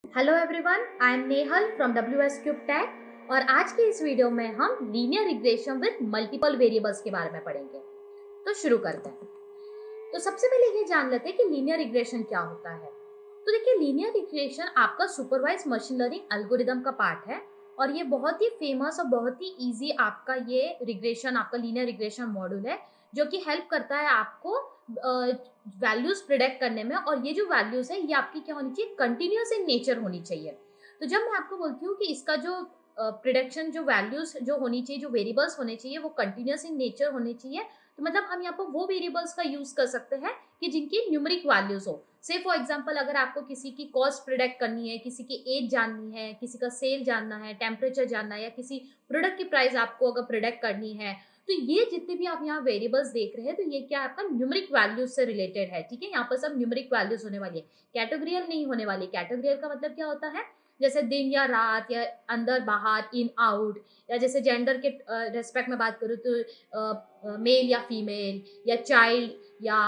Hello everyone, I am Nehal from WS cube tag और आज के इस वीडियो में हम linear regression with multiple variables के बारे में पढ़ेंगे। तो शुरू करते हैं। तो सबसे पहले ये जान लेते हैं कि लीनियर रिग्रेशन क्या होता है। तो देखिए, लीनियर रिग्रेशन आपका सुपरवाइज मशीन लर्निंग एल्गोरिदम का पार्ट है और ये बहुत ही फेमस और बहुत ही इजी आपका ये रिग्रेशन, आपका लीनियर रिग्रेशन मॉड्यूल है जो कि हेल्प करता है आपको वैल्यूज प्रिडिक्ट करने में। और ये जो वैल्यूज है ये आपकी क्या होनी चाहिए, कंटिन्यूअस इन नेचर होनी चाहिए। तो जब मैं आपको बोलती हूँ कि इसका जो प्रिडिक्शन, जो वैल्यूज जो होनी चाहिए, जो वेरिएबल्स होने चाहिए वो कंटिन्यूअस इन नेचर होने चाहिए, तो मतलब हम यहाँ पर वो वेरिएबल्स का यूज कर सकते हैं कि जिनकी न्यूमेरिक वैल्यूज हो। से फॉर एग्जांपल, अगर आपको किसी की कॉस्ट प्रिडिक्ट करनी है, किसी की एज जाननी है, किसी का सेल जानना है, टेम्परेचर जानना है, या किसी प्रोडक्ट की प्राइस आपको अगर प्रिडिक्ट करनी है, तो ये जितने भी आप यहाँ वेरिएबल्स देख रहे हैं तो ये क्या आपका न्यूमेरिक वैल्यूज से रिलेटेड है। ठीक है, यहाँ पर सब न्यूमेरिक वैल्यूज होने वाली है, कैटेगरियल नहीं होने वाली। कैटेगरियल का मतलब क्या होता है, जैसे दिन या रात, या अंदर बाहर, इन आउट, या जैसे जेंडर के रेस्पेक्ट में बात करूँ तो मेल या फीमेल, या चाइल्ड या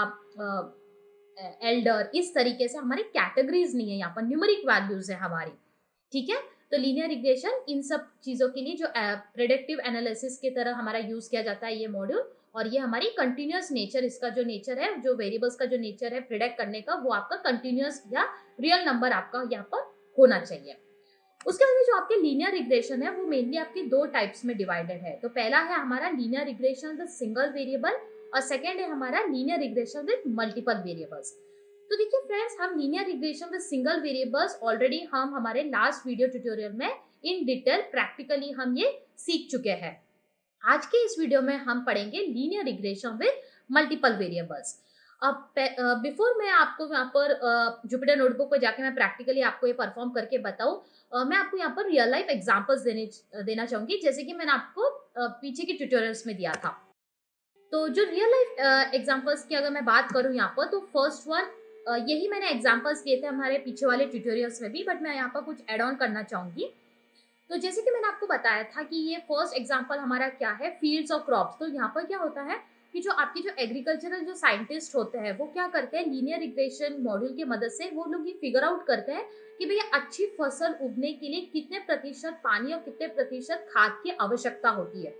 एल्डर, इस तरीके से हमारी कैटेगरीज नहीं है, यहाँ पर न्यूमेरिक वैल्यूज है हमारी। ठीक है, तो लीनियर रिग्रेशन इन सब चीजों के लिए जो प्रेडिक्टिव एनालिसिस की तरह हमारा यूज किया जाता है ये मॉड्यूल। और ये हमारी कंटिन्यूअस नेचर, इसका जो नेचर है, जो वेरिएबल्स का जो नेचर है प्रिडिक्ट करने का, वो आपका कंटिन्यूअस या रियल नंबर आपका यहाँ पर होना चाहिए। उसके बाद में जो आपके लीनियर रिग्रेशन है वो मेनली आपकी दो टाइप्स में डिवाइडेड है। तो पहला है हमारा linear regression with single variable, और सेकेंड है हमारा linear regression with multiple variables. तो देखिए फ्रेंड्स, हम linear regression with single variables already हम हमारे लास्ट वीडियो ट्यूटोरियल में इन डिटेल प्रैक्टिकली हम ये सीख चुके हैं। आज के इस वीडियो में हम पढ़ेंगे linear regression with multiple variables. अब बिफोर मैं आपको यहाँ पर जुपिटर नोटबुक पर जाके मैं प्रैक्टिकली आपको ये परफॉर्म करके बताऊं, मैं आपको यहाँ पर रियल लाइफ एग्जांपल्स देना चाहूंगी, जैसे कि मैंने आपको पीछे के ट्यूटोरियल्स में दिया था। तो जो रियल लाइफ एग्जांपल्स की अगर मैं बात करूं यहाँ पर, तो फर्स्ट वन, यही मैंने एग्जांपल्स दिए थे हमारे पीछे वाले ट्यूटोरियल्स में भी, बट मैं यहाँ पर कुछ एड ऑन करना चाहूंगी। तो जैसे कि मैंने आपको बताया था कि ये फर्स्ट एग्जांपल हमारा क्या है, फील्ड्स और क्रॉप्स। तो यहाँ पर क्या होता है कि जो आपके जो एग्रीकल्चरल जो साइंटिस्ट होते हैं वो क्या करते हैं, लीनियर रिग्रेशन मॉड्यूल की मदद से वो लोग ये फिगर आउट करते हैं कि भैया अच्छी फसल उगने के लिए कितने प्रतिशत पानी और कितने प्रतिशत खाद की आवश्यकता होती है।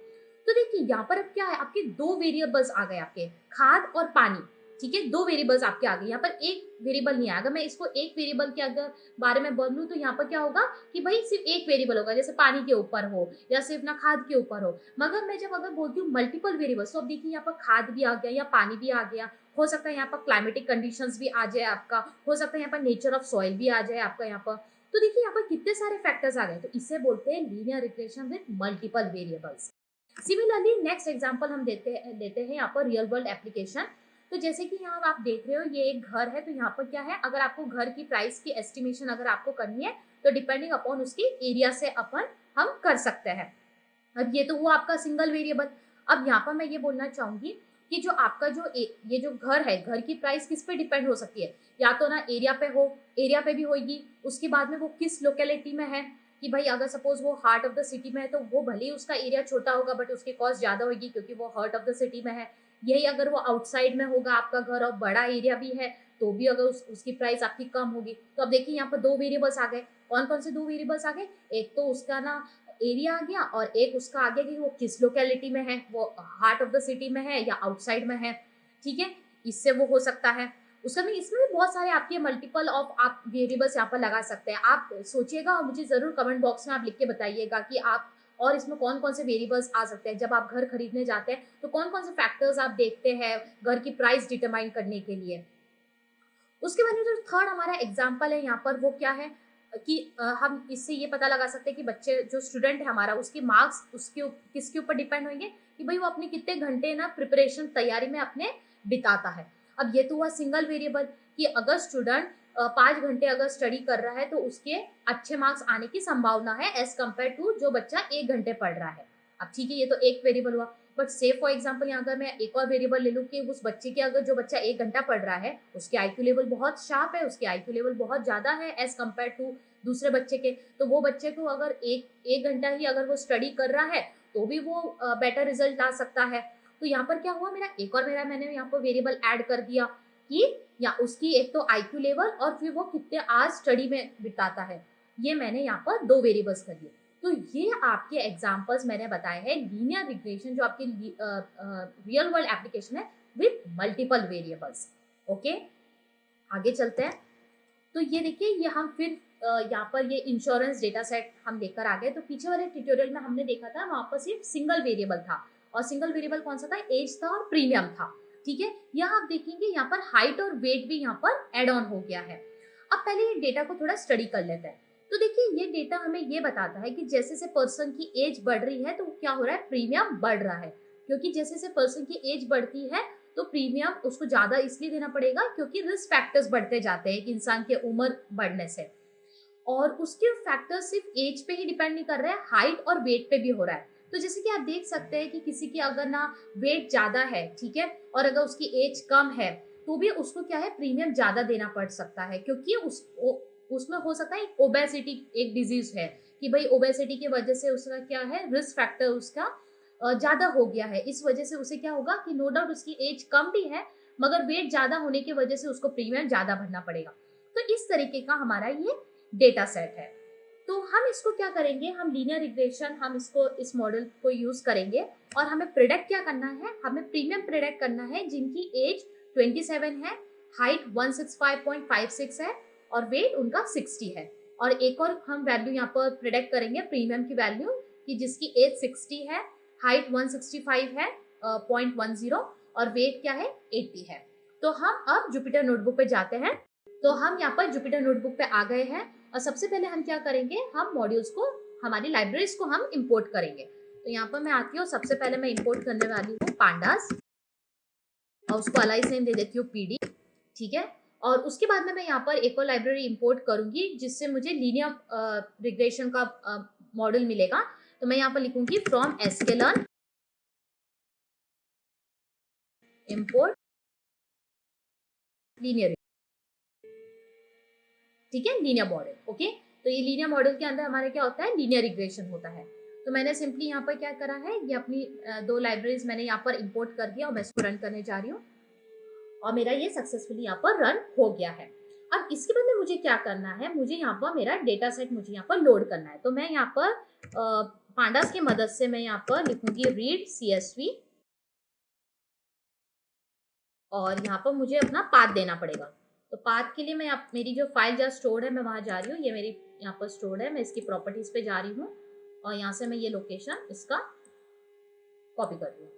तो देखिए यहाँ पर अब क्या है, आपके दो वेरिएबल्स आ गए, आपके खाद और पानी। ठीक है, दो वेरिएबल्स आपके आ गए, यहाँ पर एक वेरिएबल नहीं आएगा। मैं इसको एक वेरिएबल के अगर बारे में बोलूं तो यहाँ पर क्या होगा कि भाई सिर्फ एक वेरिएबल होगा, जैसे पानी के ऊपर हो या सिर्फ ना खाद के ऊपर हो। मगर मैं जब अगर बोलती हूँ मल्टीपल वेरिएबल्स, तो अब देखिए यहाँ पर खाद भी आ गया या पानी भी आ गया, हो सकता है यहाँ पर क्लाइमेटिक कंडीशंस भी आ जाए आपका, हो सकता है यहाँ पर नेचर ऑफ सॉइल भी आ जाए आपका यहाँ पर। तो देखिए यहाँ पर कितने सारे फैक्टर्स आ गए, तो इसे बोलते हैं linear regression with multiple variables. Similarly next example हम देते हैं यहाँ पर रियल वर्ल्ड एप्लीकेशन। तो जैसे कि यहाँ आप देख रहे हो ये एक घर है, तो यहाँ पर क्या है, अगर आपको घर की प्राइस की एस्टिमेशन अगर आपको करनी है तो डिपेंडिंग अपॉन उसकी एरिया से अपन हम कर सकते हैं। अब ये तो हुआ आपका सिंगल वेरिएबल। अब यहाँ पर मैं ये बोलना चाहूंगी कि जो आपका जो ये जो घर है, घर की प्राइस किस पे डिपेंड हो सकती है, या तो ना एरिया पे हो, एरिया पे भी होगी, उसके बाद में वो किस लोकेलिटी में है, कि भाई अगर सपोज वो हार्ट ऑफ द सिटी में है तो वो भले ही उसका एरिया छोटा होगा बट उसकी कॉस्ट ज्यादा होगी क्योंकि वो हार्ट ऑफ द सिटी में है। यही अगर वो आउटसाइड में होगा आपका घर और बड़ा एरिया भी है तो भी अगर उसकी प्राइस आपकी कम होगी। तो अब देखिए यहाँ पर दो वेरिएबल्स आ गए। कौन कौन से दो वेरिएबल्स आ गए, एक तो उसका ना एरिया आ गया और एक उसका आ गया कि वो किस लोकेलिटी में है, वो हार्ट ऑफ द सिटी में है या आउटसाइड में है। ठीक है, इससे वो हो सकता है। उसका में इसमें भी बहुत सारे आपके मल्टीपल ऑफ आप वेरिएबल्स यहाँ पर लगा सकते हैं। आप सोचिएगा और मुझे जरूर कमेंट बॉक्स में आप लिख के बताइएगा कि आप और इसमें कौन कौन से वेरिएबल्स आ सकते हैं। जब आप घर खरीदने जाते हैं तो कौन कौन से फैक्टर्स आप देखते हैं घर की प्राइस डिटरमाइन करने के लिए। उसके बाद में जो थर्ड हमारा एग्जाम्पल है यहाँ पर वो क्या है कि हम इससे ये पता लगा सकते हैं कि बच्चे जो स्टूडेंट है हमारा, उसके मार्क्स उसके किसके ऊपर डिपेंड होंगे, कि भाई वो अपने कितने घंटे ना प्रिपरेशन तैयारी में अपने बिताता है। अब ये तो हुआ सिंगल वेरिएबल कि अगर स्टूडेंट 5 घंटे अगर स्टडी कर रहा है तो उसके अच्छे मार्क्स आने की संभावना है एज कम्पेयर टू जो बच्चा 1 घंटे पढ़ रहा है। अब ठीक है, ये तो एक वेरिएबल हुआ, बट से फॉर एग्जाम्पल यहाँ अगर मैं एक और वेरिएबल ले लूँ कि उस बच्चे के अगर जो बच्चा 1 घंटा पढ़ रहा है उसके आईक्यू लेवल बहुत शार्प है, उसके आईक्यू लेवल बहुत ज्यादा है एज कम्पेयर टू दूसरे बच्चे के, तो वो बच्चे को अगर एक घंटा ही अगर वो स्टडी कर रहा है तो भी वो बेटर रिजल्ट ला सकता है। तो यहाँ पर क्या हुआ, मेरा मैंने यहाँ पर वेरिएबल ऐड कर दिया कि या उसकी एक तो आईक्यू लेवल और फिर वो कितने आवर्स स्टडी में बिताता है, ये मैंने यहाँ पर 2 वेरिएबल्स कर दिए। तो ये आपके एग्जांपल्स मैंने बताए हैं लीनियर रिग्रेशन जो आपकी रियल वर्ल्ड एप्लीकेशन है विथ मल्टीपल वेरिएबल्स। ओके, आगे चलते हैं। तो ये देखिए, ये हम फिर यहाँ पर ये इंश्योरेंस डेटा सेट हम लेकर आ गए। तो पीछे वाले ट्यूटोरियल में हमने देखा था वहां पर सिर्फ सिंगल वेरिएबल था, और सिंगल वेरिएबल कौन सा था, एज था और प्रीमियम था। ठीक है, यहाँ आप देखेंगे यहाँ पर हाइट और वेट भी यहाँ पर एड ऑन हो गया है। अब पहले ये डेटा को थोड़ा स्टडी कर लेते हैं। तो देखिए, ये डेटा हमें ये बताता है कि जैसे जैसे पर्सन की एज बढ़ रही है तो क्या हो रहा है, प्रीमियम बढ़ रहा है। क्योंकि जैसे जैसे पर्सन की एज बढ़ती है तो प्रीमियम उसको ज्यादा इसलिए देना पड़ेगा क्योंकि रिस्क फैक्टर्स बढ़ते जाते हैं एक इंसान की उम्र बढ़ने से। और उसके फैक्टर्स सिर्फ एज पे ही डिपेंड नहीं कर रहे हैं, हाइट और वेट पे भी हो रहा है। तो जैसे कि आप देख सकते हैं कि किसी की अगर ना वेट ज्यादा है, ठीक है, और अगर उसकी एज कम है तो भी उसको क्या है, प्रीमियम ज्यादा देना पड़ सकता है, क्योंकि उसमें हो सकता है ओबेसिटी एक डिजीज है कि भाई ओबेसिटी की वजह से उसका क्या है, रिस्क फैक्टर उसका ज्यादा हो गया है। इस वजह से उसे क्या होगा कि नो डाउट उसकी एज कम भी है मगर वेट ज्यादा होने की वजह से उसको प्रीमियम ज्यादा भरना पड़ेगा। तो इस तरीके का हमारा ये डेटा सेट है। तो हम इसको क्या करेंगे, हम लीनियर रिग्रेशन, हम इसको इस मॉडल को यूज करेंगे और हमें प्रिडिक्ट क्या करना है, हमें प्रीमियम प्रिडिक्ट करना है जिनकी एज 27 है, हाइट 165.56 है और वेट उनका 60 है। और एक और हम वैल्यू यहाँ पर प्रिडिक्ट करेंगे प्रीमियम की वैल्यू कि जिसकी एज 60 है, हाइट 165 है 0.10 और वेट क्या है 80 है। तो हम अब जुपिटर नोटबुक पे जाते हैं। तो हम यहाँ पर जुपिटर नोटबुक पे आ गए हैं और सबसे पहले हम क्या करेंगे, हम मॉड्यूल्स को, हमारी लाइब्रेरीज को हम इंपोर्ट करेंगे। तो यहाँ पर मैं आती हूँ, सबसे पहले मैं इंपोर्ट करने वाली हूँ पांडास और उसको अलाइस नेम दे देती हूँ पीडी। ठीक है, और उसके बाद में मैं यहाँ पर एक और लाइब्रेरी इंपोर्ट करूंगी जिससे मुझे लीनियर रिग्रेशन का मॉडल मिलेगा। तो मैं यहाँ पर लिखूंगी फ्रॉम sklearn इंपोर्ट लीनियर, ठीक है, लीनियर मॉडल। ओके, तो ये लीनियर मॉडल के अंदर हमारे क्या होता है, लीनियर रिग्रेशन होता है। तो मैंने सिंपली यहाँ पर क्या करा है, ये अपनी 2 लाइब्रेरीज मैंने यहाँ पर इंपोर्ट कर दिया और मैं इसको रन करने जा रही हूँ और मेरा ये सक्सेसफुली यहाँ पर रन हो गया है। अब इसके बाद में मुझे क्या करना है, मुझे यहाँ पर मेरा डेटा सेट मुझे यहाँ पर लोड करना है। तो मैं यहाँ पर पांडास की मदद से मैं यहाँ पर लिखूंगी रीड CSV और यहाँ पर मुझे अपना पाथ देना पड़ेगा। तो पाथ के लिए मैं मेरी जो फाइल जहाँ स्टोर्ड है मैं वहां जा रही हूँ, ये मेरी यहाँ पर स्टोर्ड है, मैं इसकी प्रॉपर्टीज पे जा रही हूँ और यहाँ से मैं ये लोकेशन इसका कॉपी कर रही हूँ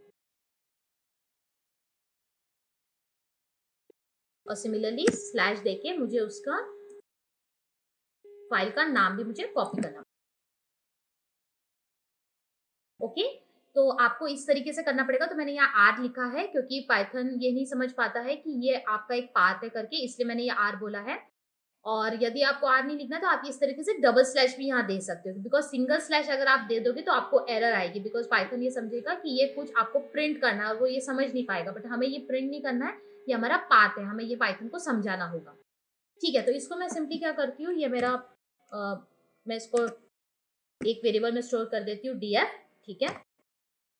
और सिमिलरली स्लैश देके मुझे उसका फाइल का नाम भी मुझे कॉपी करना। ओके, तो आपको इस तरीके से करना पड़ेगा। तो मैंने यहाँ आर लिखा है क्योंकि पाइथन ये नहीं समझ पाता है कि ये आपका एक पाथ है करके, इसलिए मैंने ये आर बोला है। और यदि आपको आर नहीं लिखना तो आप इस तरीके से डबल स्लैश भी यहाँ दे सकते हो, बिकॉज सिंगल स्लैश अगर आप दे दोगे तो आपको एरर आएगी, बिकॉज पाइथन ये समझेगा कि ये कुछ आपको प्रिंट करना है, वो ये समझ नहीं पाएगा। बट हमें ये प्रिंट नहीं करना है, ये हमारा पाथ है, हमें ये पाइथन को समझाना होगा। ठीक है, तो इसको मैं सिंपली क्या करती हूँ, ये मेरा मैं इसको एक वेरिएबल में स्टोर कर देती हूँ df। ठीक है,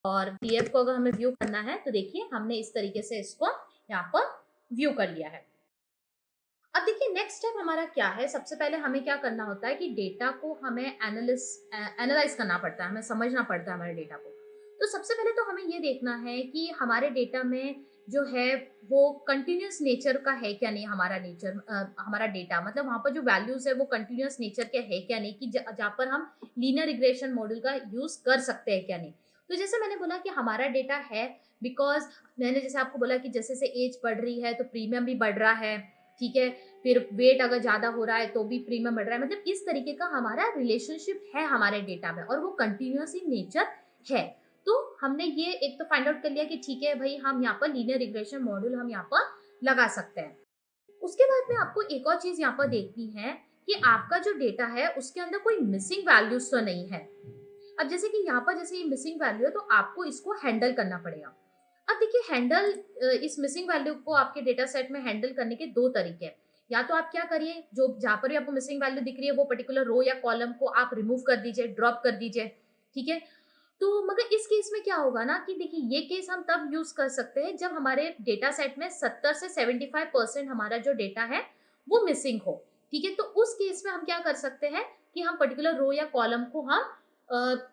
और df को अगर हमें व्यू करना है तो देखिए हमने इस तरीके से इसको यहाँ पर व्यू कर लिया है। अब देखिए नेक्स्ट स्टेप हमारा क्या है, सबसे पहले हमें क्या करना होता है कि डेटा को हमें एनालाइज करना पड़ता है, हमें समझना पड़ता है हमारे डेटा को। तो सबसे पहले तो हमें ये देखना है कि हमारे डेटा में जो है वो कंटिन्यूस नेचर का है क्या नहीं, हमारा नेचर हमारा डेटा, मतलब वहाँ पर जो वैल्यूज है वो कंटिन्यूस नेचर के है क्या नहीं, कि जहाँ पर हम लीनियर रिग्रेशन मॉडल का यूज कर सकते हैं क्या नहीं। तो जैसे मैंने बोला कि हमारा डेटा है, बिकॉज मैंने जैसे आपको बोला कि जैसे जैसे एज बढ़ रही है तो प्रीमियम भी बढ़ रहा है। ठीक है, फिर वेट अगर ज्यादा हो रहा है तो भी प्रीमियम बढ़ रहा है, मतलब इस तरीके का हमारा रिलेशनशिप है हमारे डेटा में और वो कंटिन्यूस इन नेचर है। तो हमने ये एक तो फाइंड आउट कर लिया कि ठीक है भाई, हम यहाँ पर लीनियर रिग्रेशन मॉड्यूल हम यहाँ पर लगा सकते हैं। उसके बाद में आपको एक और चीज यहाँ पर देखनी है कि आपका जो डेटा है उसके अंदर कोई मिसिंग वैल्यूज तो नहीं है। अब जैसे कि यहाँ पर जैसे ये मिसिंग वैल्यू है तो आपको इसको हैंडल करना पड़ेगा। अब देखिए हैंडल, इस मिसिंग वैल्यू को आपके डेटा सेट में हैंडल करने के 2 तरीके हैं। या तो आप क्या करिए, जो जहां पर भी आपको मिसिंग वैल्यू दिख रही है वो पर्टिकुलर रो या कॉलम को आप रिमूव कर दीजिए, ड्रॉप कर दीजिए। ठीक है, तो मगर इस केस में क्या होगा ना कि देखिए ये केस हम तब यूज कर सकते हैं जब हमारे डेटा सेट में 70 से 75% हमारा जो डेटा है वो मिसिंग हो। ठीक है, तो उस केस में हम क्या कर सकते हैं कि हम पर्टिकुलर रो या कॉलम को हम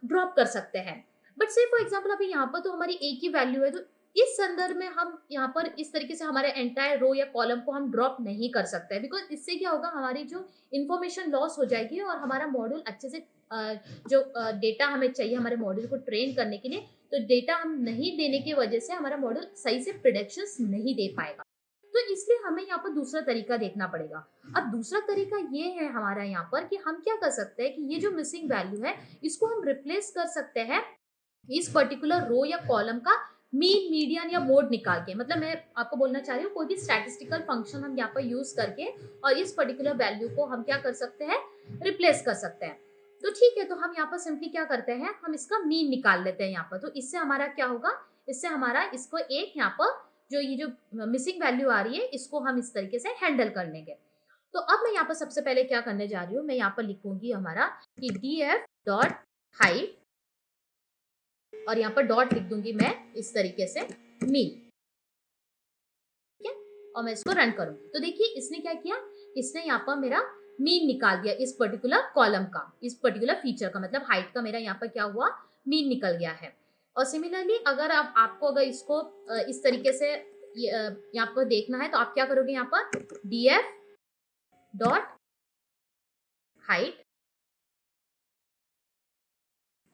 ड्रॉप कर सकते हैं। बट से फॉर एग्जाम्पल अभी यहाँ पर तो हमारी एक ही वैल्यू है, तो इस संदर्भ में हम यहाँ पर इस तरीके से हमारे एंटायर रो या कॉलम को हम ड्रॉप नहीं कर सकते हैं, बिकॉज इससे क्या होगा, हमारी जो इन्फॉर्मेशन लॉस हो जाएगी और हमारा मॉड्यूल अच्छे से जो डेटा हमें चाहिए हमारे मॉड्यूल को ट्रेन करने के लिए, तो डेटा हम नहीं देने की वजह से हमारा मॉड्यूल सही से प्रेडिक्शंस नहीं दे पाएगा। तो इसलिए हमें यहाँ पर दूसरा तरीका देखना पड़ेगा। अब दूसरा तरीका ये है हमारा यहाँ पर कि हम क्या कर सकते हैं कि ये जो मिसिंग वैल्यू है इसको हम रिप्लेस कर सकते हैं इस पर्टिकुलर रो या कॉलम का मीन, मीडियन या मोड निकाल के। मतलब मैं आपको बोलना चाह रही हूँ कोई भी स्टैटिस्टिकल फंक्शन हम यहाँ पर यूज करके और इस पर्टिकुलर वैल्यू को हम क्या कर सकते हैं, रिप्लेस कर सकते हैं। तो ठीक है, तो हम यहाँ पर सिंपली क्या करते हैं, हम इसका मीन निकाल लेते हैं यहाँ पर। तो इससे हमारा क्या होगा, इससे हमारा इसको एक यहाँ पर जो ये जो मिसिंग वैल्यू आ रही है इसको हम इस तरीके से हैंडल कर लेंगे। तो अब मैं यहाँ पर सबसे पहले क्या करने जा रही हूँ, मैं यहाँ पर लिखूंगी हमारा कि df डॉट हाइट और यहाँ पर डॉट लिख दूंगी मैं इस तरीके से मीन। ठीक है, और मैं इसको रन करूंगी तो देखिए इसने क्या किया, इसने यहाँ पर मेरा मीन निकाल दिया इस पर्टिकुलर कॉलम का, इस पर्टिकुलर फीचर का, मतलब हाइट का मेरा यहाँ पर क्या हुआ, मीन निकल गया है। और सिमिलरली अगर आपको अगर इसको इस तरीके से यहाँ पर देखना है तो आप क्या करोगे, यहाँ पर df डॉट हाइट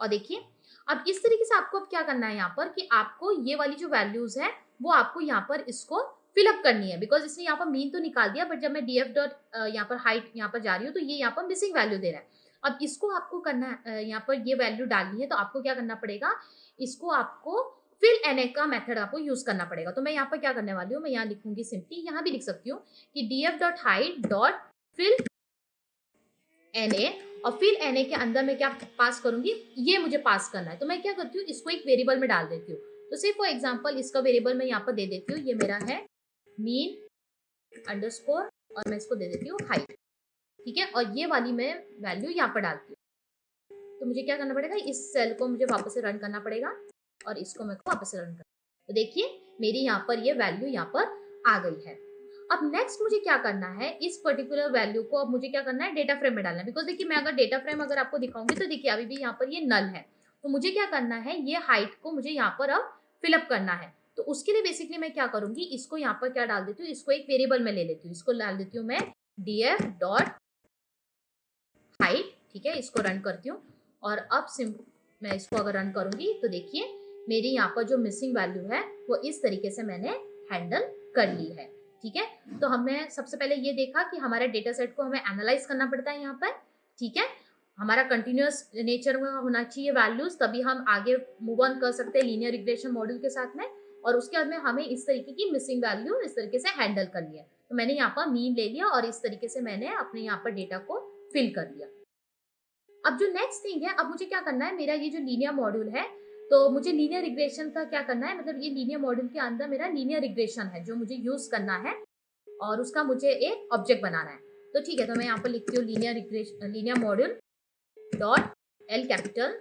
और देखिए अब इस तरीके से आपको अब क्या करना है यहाँ पर कि आपको ये वाली जो वैल्यूज है वो आपको यहाँ पर इसको फिलअप करनी है, बिकॉज इसने यहाँ पर मीन तो निकाल दिया बट जब मैं df डॉट यहाँ पर हाइट यहाँ पर जा रही हूँ तो ये यहाँ पर मिसिंग वैल्यू दे रहा है। अब इसको आपको करना है यहाँ पर ये वैल्यू डालनी है, तो आपको क्या करना पड़ेगा, इसको आपको फिल एन का मेथड आपको यूज करना पड़ेगा। तो मैं यहाँ पर क्या करने वाली हूँ, मैं यहाँ लिखूंगी सिंपली, यहाँ भी लिख सकती हूँ कि df dot height dot fill N और फिर एन के अंदर मैं क्या पास करूंगी, ये मुझे पास करना है। तो मैं क्या करती हूँ, इसको एक वेरिएबल में डाल देती हूँ। तो से फॉर एग्जांपल इसका वेरिएबल मैं यहाँ पर दे देती हूँ, ये मेरा है मीन अंडरस्कोर और मैं इसको दे देती हूँ हाइट। ठीक है, और ये वाली मैं वैल्यू यहाँ पर डालती हूँ। तो मुझे क्या करना पड़ेगा, इस सेल को मुझे वापस से रन करना पड़ेगा और इसको मेरे को वापस से रन करना। तो देखिए मेरी यहाँ पर ये वैल्यू यहाँ पर आ गई है। अब नेक्स्ट मुझे क्या करना है, इस पर्टिकुलर वैल्यू को अब मुझे क्या करना है, डेटा फ्रेम में डालना है। बिकॉज देखिए मैं अगर डेटा फ्रेम अगर आपको दिखाऊंगी तो देखिए अभी भी यहाँ पर ये नल है, तो मुझे क्या करना है, ये हाइट को मुझे यहाँ पर अब फिलअप करना है। तो उसके लिए बेसिकली मैं क्या करूंगी, इसको यहाँ पर क्या डाल देती हूँ, इसको एक वेरिएबल में ले लेती हूँ, इसको डाल देती हूँ मैं df डॉट हाइट। ठीक है, इसको रन करती हूँ और अब मैं इसको अगर रन करूंगी तो देखिए मेरी यहाँ पर जो मिसिंग वैल्यू है वो इस तरीके से मैंने हैंडल कर ली है। ठीक है, तो हमने सबसे पहले ये देखा कि हमारे डेटा सेट को हमें एनालाइज करना पड़ता है यहाँ पर। ठीक है, हमारा कंटिन्यूअस नेचर में होना चाहिए वैल्यूज, तभी हम आगे मूव ऑन कर सकते हैं लीनियर रिग्रेशन मॉड्यूल के साथ में। और उसके बाद में हमें इस तरीके की मिसिंग वैल्यू इस तरीके से हैंडल कर लिया। तो मैंने यहाँ पर मीन ले लिया और इस तरीके से मैंने अपने यहाँ पर डेटा को फिल कर लिया। अब जो नेक्स्ट थिंग है, अब मुझे क्या करना है, मेरा ये जो लीनियर मॉड्यूल है तो मुझे लीनियर रिग्रेशन का क्या करना है, मतलब ये लीनियर मॉड्यूल के अंदर मेरा लीनियर रिग्रेशन है जो मुझे यूज करना है और उसका मुझे एक ऑब्जेक्ट बनाना है। तो ठीक है, तो मैं यहाँ पर लिखती हूँ linear regression linear module dot L capital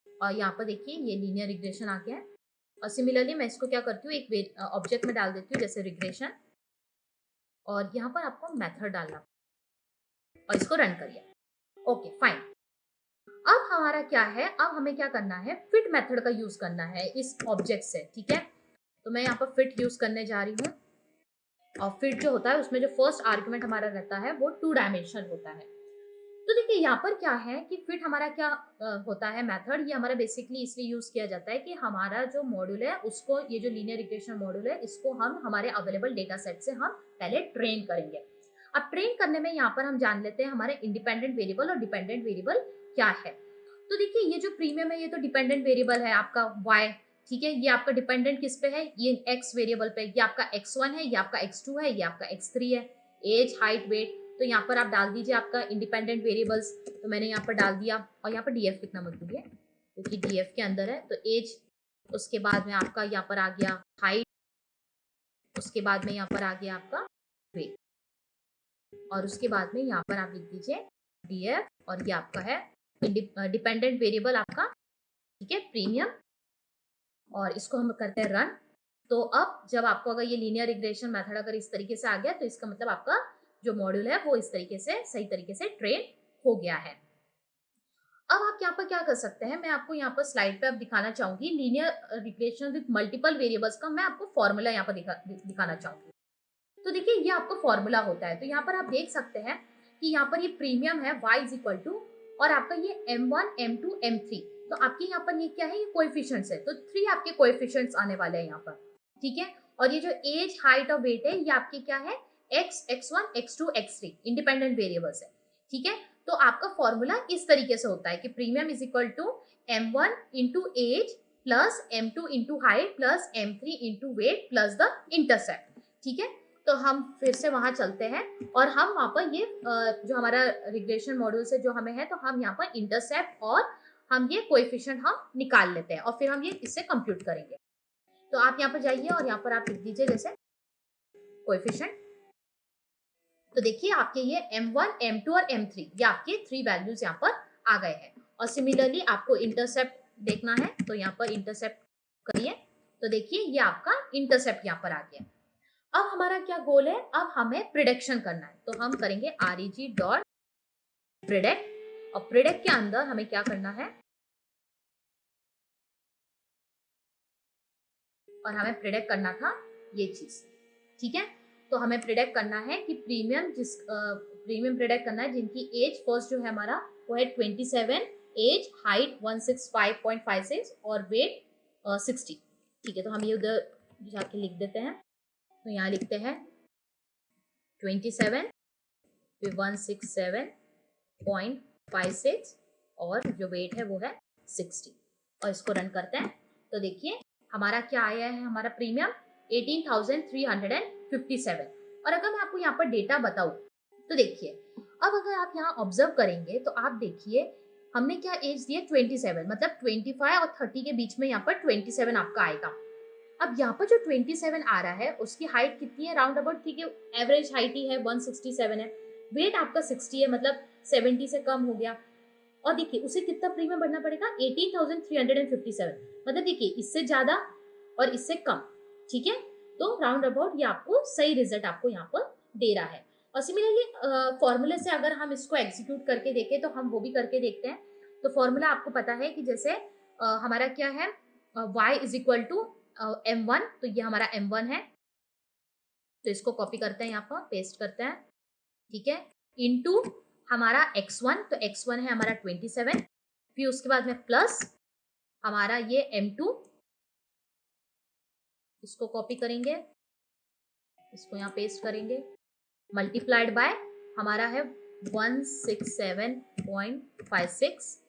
और यहाँ पर देखिए ये लीनियर रिग्रेशन आ गया है। और सिमिलरली मैं इसको क्या करती हूँ, एक ऑब्जेक्ट में डाल देती हूँ जैसे रिग्रेशन, और यहाँ पर आपको मेथड डालना और इसको रन करिए। Okay fine. अब हमारा क्या है, अब हमें क्या करना है, फिट मेथड का यूज करना है इस ऑब्जेक्ट से। ठीक है, तो मैं यहाँ पर फिट यूज करने जा रही हूँ और फिट जो होता है उसमें जो फर्स्ट आर्गुमेंट हमारा रहता है वो 2 डायमेंशनल होता है। तो देखिए यहाँ पर क्या है कि फिट हमारा क्या होता है मेथड, ये हमारा बेसिकली इसलिए यूज किया जाता है कि हमारा जो मॉड्यूल है उसको, ये जो लीनियर रिग्रेशन मॉड्यूल है इसको हम हमारे अवेलेबल डेटा सेट से हम पहले ट्रेन करेंगे। अब ट्रेन करने में यहाँ पर हम जान लेते हैं हमारे इंडिपेंडेंट वेरिएबल और डिपेंडेंट वेरिएबल क्या है। तो देखिए ये जो प्रीमियम है ये तो डिपेंडेंट वेरिएबल है आपका y। ठीक है, ये आपका डिपेंडेंट किस पे है, ये x वेरिएबल पे, ये आपका x1 है, ये आपका x2 है, ये आपका x3 है। एज, हाइट, वेट, तो यहाँ पर आप डाल दीजिए आपका इंडिपेंडेंट वेरिएबल्स। तो मैंने यहाँ पर डाल दिया और यहाँ पर df कितना मत भूलिए क्योंकि df के अंदर है। तो एज, उसके बाद में आपका यहाँ पर आ गया हाइट, उसके बाद में यहाँ पर आ गया आपका वेट और उसके बाद में यहाँ पर आप लिख दीजिए df और ये आपका है डिपेंडेंट वेरिएबल आपका, ठीक है, प्रीमियम, और इसको हम करते हैं रन। तो अब जब आपको अगर ये लीनियर रिग्रेशन मेथड अगर इस तरीके से आ गया, तो इसका मतलब आपका जो मॉड्यूल है वो इस तरीके से सही तरीके से ट्रेन हो गया है। अब आप यहाँ पर क्या कर सकते हैं, मैं आपको यहाँ पर स्लाइड पे अब दिखाना चाहूंगी linear regression with multiple variables का मैं आपको फॉर्मूला यहाँ पर दिखाना चाहूंगी। तो देखिए ये आपका फॉर्मूला होता है, तो यहाँ पर आप देख सकते हैं कि यहाँ पर ये प्रीमियम है y इज इक्वल टू, और आपका ये m1 m2 m3, तो आपके यहाँ पर ये क्या है, ये कोएफिशिएंट्स है, तो 3 आपके कोएफिशिएंट्स आने वाले हैं यहाँ पर, ठीक है। और ये जो एज, हाइट और वेट है ये आपके क्या है, x, x1, x2, x3 independent variables है, ठीक है। तो आपका फॉर्मूला इस तरीके से होता है कि premium is equal to m1 into age plus m2 into height plus m3 into weight plus the intercept, ठीक है। तो हम फिर से वहां चलते हैं और हम वहां पर ये जो हमारा रिग्रेशन मॉड्यूल से जो हमें है, तो हम यहाँ पर इंटरसेप्ट और हम ये कोएफिशिएंट हम निकाल लेते हैं और फिर हम ये इससे कंप्यूट करेंगे। तो आप यहाँ पर जाइए और यहाँ पर आप लिख दीजिए जैसे कोएफिशिएंट। तो देखिए आपके ये m1, m2 और m3 ये आपके 3 वैल्यूज यहाँ पर आ गए हैं। और सिमिलरली आपको इंटरसेप्ट देखना है, तो यहाँ पर इंटरसेप्ट करिए, तो देखिए ये आपका इंटरसेप्ट यहाँ पर आ गया। अब हमारा क्या गोल है, अब हमें प्रिडिक्शन करना है, तो हम करेंगे reg डॉट प्रिडिक्ट, और प्रिडिक्ट के अंदर हमें क्या करना है, और हमें प्रिडिक्ट करना था ये चीज, ठीक है। तो हमें प्रिडिक्ट करना है कि प्रीमियम प्रीमियम प्रिडिक्ट करना है जिनकी एज फर्स्ट जो है हमारा वो है 27, एज हाइट 165.56 और वेट 60, ठीक है। तो हम ये उधर जाके लिख देते हैं, तो यहाँ लिखते हैं 27 फिर 167.56 और जो वेट है वो है 60, और इसको रन करते हैं। तो देखिए हमारा क्या आया है, हमारा प्रीमियम 18,357। और अगर मैं आपको यहाँ पर डेटा बताऊं, तो देखिए अब अगर आप यहाँ ऑब्जर्व करेंगे तो आप देखिए हमने क्या एज दिया 27, मतलब 25 और 30 के बीच में यहाँ पर 27 आपका आएगा। अब यहाँ पर जो 27 आ रहा है उसकी हाइट कितनी है, राउंड अबाउट, ठीक है, एवरेज हाइट ही है 167 है, वेट आपका 60 है, मतलब 70 से कम हो गया। और देखिए उसे कितना प्रीमियम भरना पड़ेगा, 18,357, मतलब देखिए इससे ज्यादा और इससे कम, ठीक है। तो राउंड अबाउट ये आपको सही रिजल्ट आपको यहाँ पर दे रहा है। और सिमिलरली फॉर्मूले से अगर हम इसको एग्जीक्यूट करके देखें तो हम वो भी करके देखते हैं। तो फॉर्मूला आपको पता है कि जैसे हमारा क्या है, y is equal to m1, तो ये हमारा m1 है, तो इसको कॉपी करते हैं, यहाँ पर पेस्ट करते हैं, ठीक है, इनटू हमारा x1, तो x1 है हमारा 27, फिर उसके बाद में प्लस हमारा ये m2, इसको कॉपी करेंगे, इसको यहाँ पेस्ट करेंगे, मल्टीप्लाइड बाय हमारा है 167.56,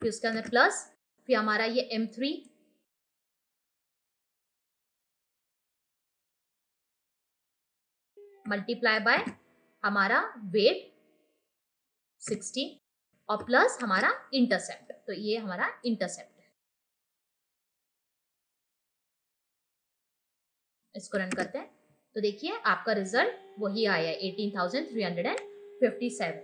फिर उसके अंदर प्लस, फिर हमारा ये m3, मल्टीप्लाई बाय हमारा वेट 60 और प्लस हमारा इंटरसेप्ट, तो ये हमारा इंटरसेप्ट है। इसको रन करते हैं, तो देखिए आपका रिजल्ट वही आया 18,357।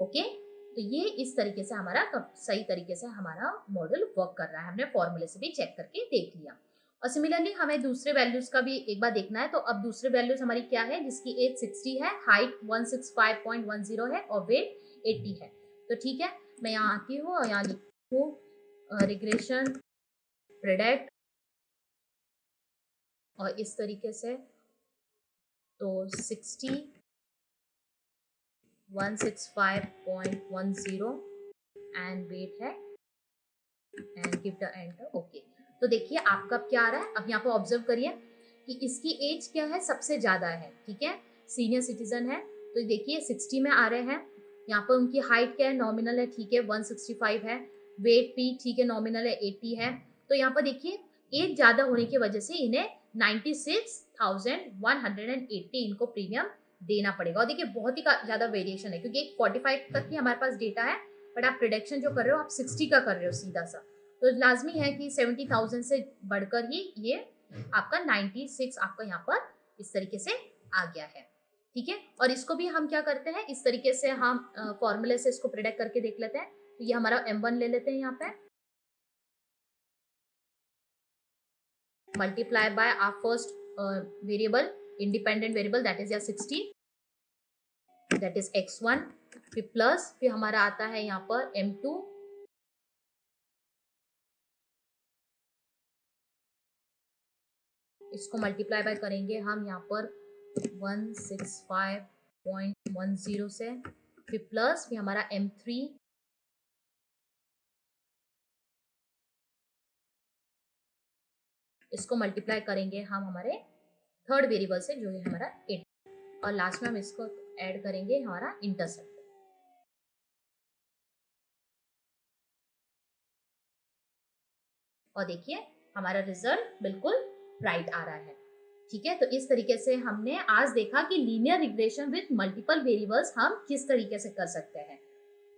ओके, तो ये इस तरीके से हमारा सही तरीके से हमारा मॉडल वर्क कर रहा है, हमने फॉर्मूले से भी चेक करके देख लिया। और सिमिलरली हमें दूसरे वैल्यूज का भी एक बार देखना है, तो अब दूसरे वैल्यूज हमारी क्या है, जिसकी एज 60 है, हाइट 165.10 है और वेट 80 है। तो ठीक है, मैं यहाँ आती हूँ और यहाँ लिखूँ रिग्रेशन प्रिडिक्ट, और इस तरीके से तो 60 165.10 एंड वेट है and give the enter. Okay, तो देखिए आपका क्या आ रहा है, अब यहाँ पर ऑब्जर्व करिए कि इसकी एज क्या है, सबसे ज्यादा है, ठीक है, सीनियर सिटीजन है, तो देखिए 60 में आ रहे हैं। यहाँ पर उनकी हाइट क्या है, नॉमिनल है, ठीक है, 165 है, वेट भी ठीक है, नॉमिनल है, 80 है। तो यहाँ पर देखिए एज ज्यादा होने की वजह से इन्हें 96,180 इनको प्रीमियम देना पड़ेगा। और देखिए बहुत ही ज्यादा वेरिएशन है, क्योंकि 45 तक ही हमारे पास डेटा है, बट आप प्रिडिक्शन जो कर रहे हो आप 60 का कर रहे हो सीधा सा, तो लाजमी है कि 70,000 से बढ़कर ही ये आपका 96 आपका यहाँ पर इस तरीके से आ गया है, ठीक है। और इसको भी हम क्या करते हैं, इस तरीके से हम फॉर्मूले से इसको प्रिडिक्ट करके देख लेते हैं। तो ये हमारा M1 ले लेते हैं यहाँ पे, multiply by our first variable, independent variable, that is 16, that is x1, फिर प्लस, फिर हमारा आता है यहाँ पर M2, इसको मल्टीप्लाई बाय करेंगे हम यहाँ पर 165.10 से, फिर प्लस, फिर हमारा M3, इसको मल्टीप्लाई करेंगे हम हमारे थर्ड वेरिएबल से जो है हमारा 8, और लास्ट में हम इसको ऐड करेंगे हमारा इंटरसेप्ट। और देखिए हमारा रिजल्ट बिल्कुल राइट आ रहा है। ठीक है, तो इस तरीके से हमने आज देखा कि linear regression with multiple variables हम किस तरीके से कर सकते हैं।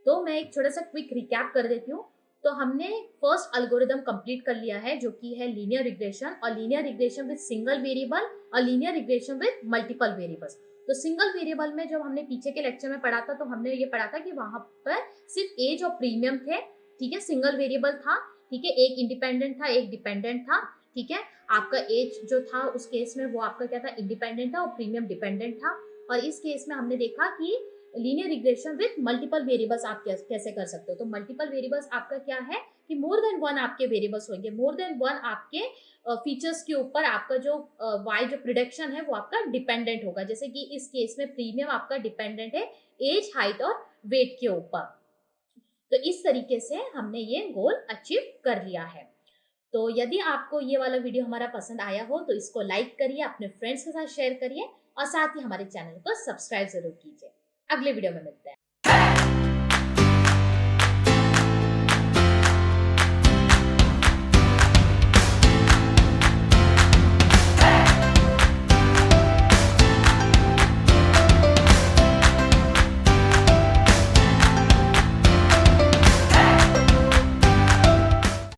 तो मैं एक छोटा सा क्विक रिकैप कर देती हूँ। तो हमने फर्स्ट एल्गोरिदम कंप्लीट कर लिया है जो कि है लीनियर रिग्रेशन, और linear regression with single variable और linear regression with multiple variables. तो सिंगल वेरिएबल में जब हमने पीछे के लेक्चर में पढ़ा था तो हमने ये पढ़ा था कि वहां पर सिर्फ एज और प्रीमियम थे। ठीक है, सिंगल वेरिएबल था। ठीक है, एक इंडिपेंडेंट था, एक डिपेंडेंट था। ठीक है, आपका एज जो था उस केस में वो आपका क्या था, इंडिपेंडेंट था, और प्रीमियम डिपेंडेंट था। और इस केस में हमने देखा कि linear regression with multiple variables आप कैसे कर सकते हो। तो मल्टीपल वेरिएबल्स आपका क्या है कि मोर देन वन आपके वेरिएबल्स होंगे, मोर देन वन आपके फीचर्स के ऊपर आपका जो वाई जो प्रिडिक्शन है वो आपका डिपेंडेंट होगा। जैसे कि इस केस में प्रीमियम आपका डिपेंडेंट है एज, हाइट और वेट के ऊपर। तो इस तरीके से हमने ये गोल अचीव कर लिया है। तो यदि आपको ये वाला वीडियो हमारा पसंद आया हो तो इसको लाइक करिए, अपने फ्रेंड्स के साथ शेयर करिए, और साथ ही हमारे चैनल को सब्सक्राइब जरूर कीजिए। अगले वीडियो में मिलते हैं।